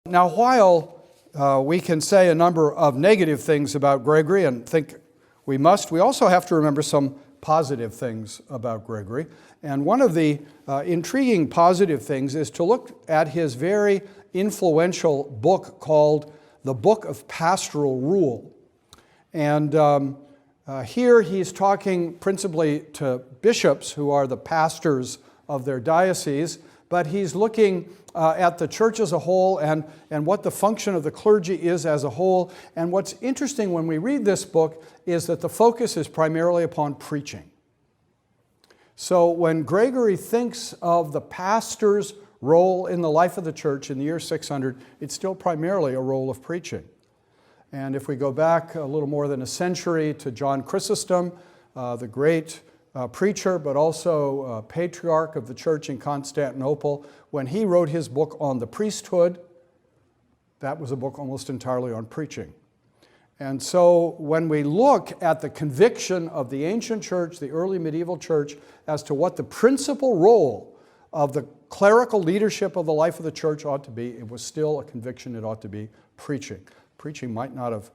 Now, while we can say a number of negative things about Gregory and think we must, we also have to remember some positive things about Gregory. And one of the intriguing positive things is to look at his very influential book called The Book of Pastoral Rule. And here he's talking principally to bishops who are the pastors of their diocese, but he's looking at the church as a whole and what the function of the clergy is as a whole. And what's interesting when we read this book is that the focus is primarily upon preaching. So when Gregory thinks of the pastor's role in the life of the church in the year 600, it's still primarily a role of preaching. And if we go back a little more than a century to John Chrysostom, the great preacher, but also patriarch of the church in Constantinople, when he wrote his book on the priesthood, that was a book almost entirely on preaching. And so when we look at the conviction of the ancient church, the early medieval church, as to what the principal role of the clerical leadership of the life of the church ought to be, it was still a conviction it ought to be preaching. Preaching might not have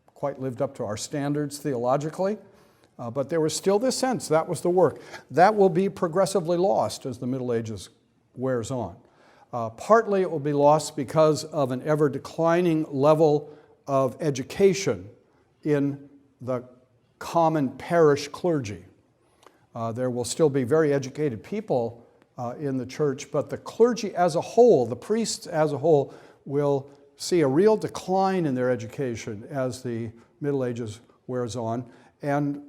quite lived up to our standards theologically, but there was still this sense that was the work. That will be progressively lost as the Middle Ages wears on. Partly it will be lost because of an ever declining level of education in the common parish clergy. There will still be very educated people in the church, but the clergy as a whole, the priests as a whole, will see a real decline in their education as the Middle Ages wears on. And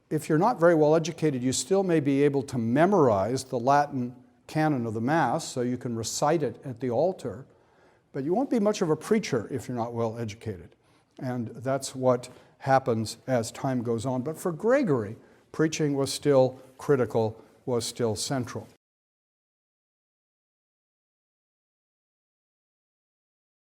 if you're not very well educated, you still may be able to memorize the Latin canon of the Mass, so you can recite it at the altar, but you won't be much of a preacher if you're not well educated. And that's what happens as time goes on. But for Gregory, preaching was still critical, was still central.